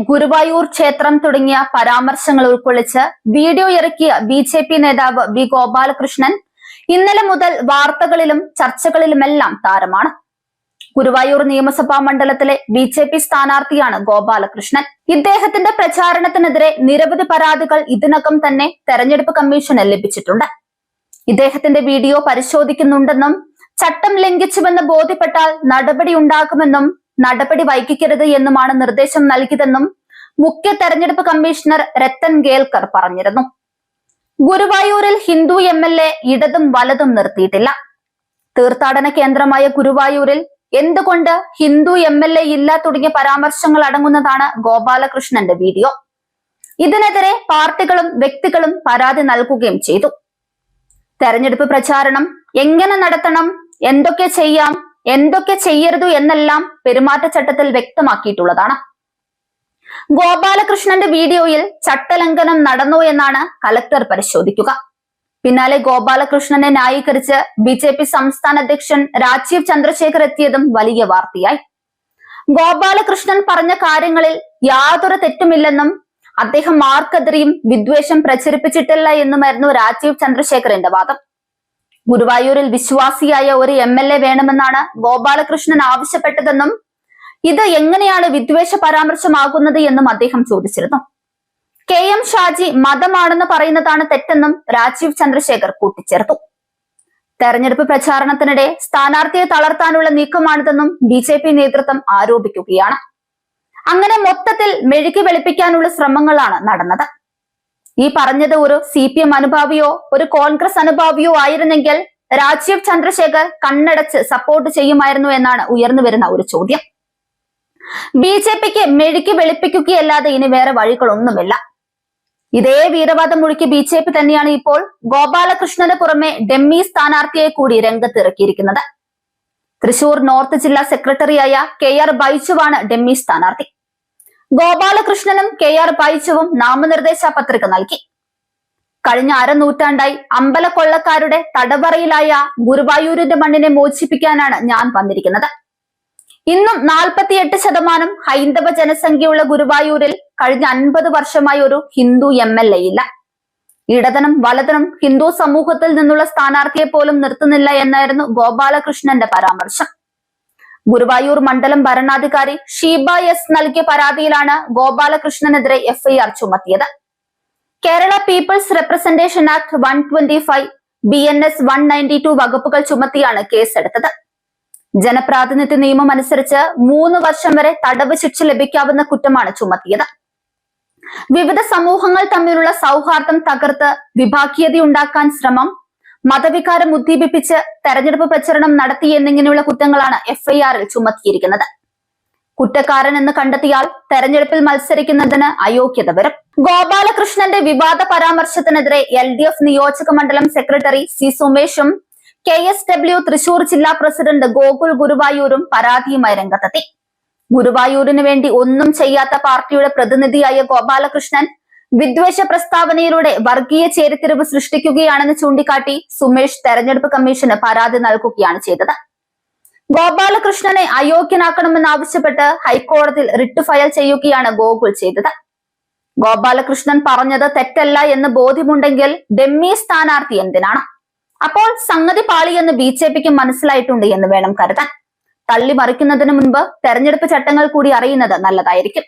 ഗുരുവായൂർ ക്ഷേത്രം തുടങ്ങിയ പരാമർശങ്ങൾ ഉൾക്കൊള്ളിച്ച് വീഡിയോ ഇറക്കിയ ബി.ജെ.പി. നേതാവ് ബി ഗോപാലകൃഷ്ണൻ ഇന്നലെ മുതൽ വാർത്തകളിലും ചർച്ചകളിലുമെല്ലാം താരമാണ്. ഗുരുവായൂർ നിയമസഭാ മണ്ഡലത്തിലെ ബി.ജെ.പി. സ്ഥാനാർത്ഥിയാണ് ഗോപാലകൃഷ്ണൻ. ഇദ്ദേഹത്തിന്റെ പ്രചാരണത്തിനെതിരെ നിരവധി പരാതികൾ ഇതിനകം തന്നെ തെരഞ്ഞെടുപ്പ് കമ്മീഷന് ലഭിച്ചിട്ടുണ്ട്. ഇദ്ദേഹത്തിന്റെ വീഡിയോ പരിശോധിക്കുന്നുണ്ടെന്നും ചട്ടം ലംഘിച്ചുവെന്ന് ബോധ്യപ്പെട്ടാൽ നടപടി ഉണ്ടാകുമെന്നും നടപടി വൈകിക്കരുത് എന്നുമാണ് നിർദ്ദേശം നൽകിയതെന്നും മുഖ്യ തെരഞ്ഞെടുപ്പ് കമ്മീഷണർ രത്തൻ ഗേൽക്കർ പറഞ്ഞിരുന്നു. ഗുരുവായൂരിൽ ഹിന്ദു എം.എൽ.എ ഇടതും വലതും നിർത്തിയിട്ടില്ല. തീർത്ഥാടന കേന്ദ്രമായ ഗുരുവായൂരിൽ എന്തുകൊണ്ട് ഹിന്ദു എം.എൽ.എ ഇല്ല തുടങ്ങിയ പരാമർശങ്ങൾ അടങ്ങുന്നതാണ് ഗോപാലകൃഷ്ണന്റെ വീഡിയോ. ഇതിനെതിരെ പാർട്ടികളും വ്യക്തികളും പരാതി നൽകുകയും ചെയ്തു. തെരഞ്ഞെടുപ്പ് പ്രചാരണം എങ്ങനെ നടത്തണം, എന്തൊക്കെ ചെയ്യാം, എന്തൊക്കെ ചെയ്യരുതു എന്നെല്ലാം പെരുമാറ്റച്ചട്ടത്തിൽ വ്യക്തമാക്കിയിട്ടുള്ളതാണ്. ഗോപാലകൃഷ്ണന്റെ വീഡിയോയിൽ ചട്ടലംഘനം നടന്നു എന്നാണ് കലക്ടർ പരിശോധിക്കുക. പിന്നാലെ ഗോപാലകൃഷ്ണനെ ന്യായീകരിച്ച് ബി.ജെ.പി. സംസ്ഥാന അധ്യക്ഷൻ രാജീവ് ചന്ദ്രശേഖർ എത്തിയതും വലിയ വാർത്തയായി. ഗോപാലകൃഷ്ണൻ പറഞ്ഞ കാര്യങ്ങളിൽ യാതൊരു തെറ്റുമില്ലെന്നും അദ്ദേഹം ആർക്കെതിരെയും വിദ്വേഷം പ്രചരിപ്പിച്ചിട്ടില്ല എന്നുമായിരുന്നു രാജീവ് ചന്ദ്രശേഖറിന്റെ വാദം. ഗുരുവായൂരിൽ വിശ്വാസിയായ ഒരു എം.എൽ.എ വേണമെന്നാണ് ഗോപാലകൃഷ്ണൻ ആവശ്യപ്പെട്ടതെന്നും ഇത് എങ്ങനെയാണ് വിദ്വേഷ പരാമർശമാകുന്നത് എന്നും അദ്ദേഹം ചോദിച്ചിരുന്നു. കെ.എം. ഷാജി മതമാണെന്ന് പറയുന്നതാണ് തെറ്റെന്നും രാജീവ് ചന്ദ്രശേഖർ കൂട്ടിച്ചേർത്തു. തെരഞ്ഞെടുപ്പ് പ്രചാരണത്തിനിടെ സ്ഥാനാർത്ഥിയെ തളർത്താനുള്ള നീക്കമാണിതെന്നും ബി.ജെ.പി. നേതൃത്വം ആരോപിക്കുകയാണ്. അങ്ങനെ മൊത്തത്തിൽ മെഴുകി വെളുപ്പിക്കാനുള്ള ശ്രമങ്ങളാണ് നടന്നത്. ഈ പറഞ്ഞത് ഒരു CPM അനുഭാവിയോ ഒരു കോൺഗ്രസ് അനുഭാവിയോ ആയിരുന്നെങ്കിൽ രാജീവ് ചന്ദ്രശേഖർ കണ്ണടച്ച് സപ്പോർട്ട് ചെയ്യുമായിരുന്നു എന്നാണ് ഉയർന്നു വരുന്ന ഒരു ചോദ്യം. ബി.ജെ.പിക്ക് മെഴുകി വെളുപ്പിക്കുകയല്ലാതെ ഇനി വേറെ വഴികളൊന്നുമില്ല. ഇതേ വീരവാദം മുഴുക്കി ബി.ജെ.പി. തന്നെയാണ് ഇപ്പോൾ ഗോപാലകൃഷ്ണന് പുറമെ ഡെമ്മി സ്ഥാനാർത്ഥിയെ കൂടി രംഗത്തിറക്കിയിരിക്കുന്നത്. തൃശൂർ നോർത്ത് ജില്ലാ സെക്രട്ടറിയായ KR ബൈജുവാണ് ഡെമ്മി സ്ഥാനാർത്ഥി. ഗോപാലകൃഷ്ണനും KR ബൈജുവും നാമനിർദ്ദേശ പത്രിക നൽകി. കഴിഞ്ഞ അരനൂറ്റാണ്ടായി അമ്പലക്കൊള്ളക്കാരുടെ തടവറയിലായ ഗുരുവായൂരിന്റെ മണ്ണിനെ മോചിപ്പിക്കാനാണ് ഞാൻ വന്നിരിക്കുന്നത്. ഇന്നും 48% ഹൈന്ദവ ജനസംഖ്യയുള്ള ഗുരുവായൂരിൽ കഴിഞ്ഞ 50 വർഷമായി ഒരു ഹിന്ദു എം.എൽ.എ ഇല്ല. ഇടതനും വലതനും ഹിന്ദു സമൂഹത്തിൽ നിന്നുള്ള സ്ഥാനാർത്ഥിയെ പോലും നിർത്തുന്നില്ല എന്നായിരുന്നു ഗോപാലകൃഷ്ണന്റെ പരാമർശം. ഗുരുവായൂർ മണ്ഡലം ഭരണാധികാരി ഷീബ എസ് നൽകിയ പരാതിയിലാണ് ഗോപാലകൃഷ്ണനെതിരെ FIR ചുമത്തിയത്. Kerala people's representation act 125, BNS 192 വകുപ്പുകൾ ചുമത്തിയാണ് കേസെടുത്തത്. ജനപ്രാതിനിധ്യ നിയമം അനുസരിച്ച് 3 വർഷം വരെ തടവ് ശിക്ഷ ലഭിക്കാവുന്ന കുറ്റമാണ് ചുമത്തിയത്. വിവിധ സമൂഹങ്ങൾ തമ്മിലുള്ള സൗഹാർദ്ദം തകർത്ത് വിഭാഗീയതയുണ്ടാക്കാൻ ശ്രമം, മതവികാരം ഉദ്ദീപിപ്പിച്ച് തെരഞ്ഞെടുപ്പ് പ്രചരണം നടത്തി എന്നിങ്ങനെയുള്ള കുറ്റങ്ങളാണ് FIR-ൽ ചുമത്തിയിരിക്കുന്നത്. കുറ്റക്കാരൻ എന്ന് കണ്ടെത്തിയാൽ തെരഞ്ഞെടുപ്പിൽ മത്സരിക്കുന്നതിന് അയോഗ്യത വരും. ഗോപാലകൃഷ്ണന്റെ വിവാദ പരാമർശത്തിനെതിരെ LDF നിയോജക മണ്ഡലം സെക്രട്ടറി C സുമേഷും KSW തൃശൂർ ജില്ലാ പ്രസിഡന്റ് ഗോകുൽ ഗുരുവായൂരും പരാതിയുമായി രംഗത്തെത്തി. ഗുരുവായൂരിന് വേണ്ടി ഒന്നും ചെയ്യാത്ത പാർട്ടിയുടെ പ്രതിനിധിയായ ഗോപാലകൃഷ്ണൻ വിദ്വേഷ പ്രസ്താവനയിലൂടെ വർഗീയ ചേരിതിരിവ് സൃഷ്ടിക്കുകയാണെന്ന് ചൂണ്ടിക്കാട്ടി സുമേഷ് തെരഞ്ഞെടുപ്പ് കമ്മീഷന് പരാതി നൽകുകയാണ് ചെയ്തത്. ഗോപാലകൃഷ്ണനെ അയോഗ്യനാക്കണമെന്നാവശ്യപ്പെട്ട് ഹൈക്കോടതിയിൽ റിട്ട് ഫയൽ ചെയ്യുകയാണ് ഗോകുൽ ചെയ്തത്. ഗോപാലകൃഷ്ണൻ പറഞ്ഞത് തെറ്റല്ല എന്ന് ബോധ്യമുണ്ടെങ്കിൽ ഡെമ്മി സ്ഥാനാർത്ഥി എന്തിനാണ്? അപ്പോൾ സംഗതി പാളിയെന്ന് ബി.ജെ.പിക്ക് മനസ്സിലായിട്ടുണ്ട് എന്ന് വേണം കരുതാൻ. തള്ളിമറിക്കുന്നതിന് മുൻപ് തെരഞ്ഞെടുപ്പ് ചട്ടങ്ങൾ കൂടി അറിയുന്നത് നല്ലതായിരിക്കും.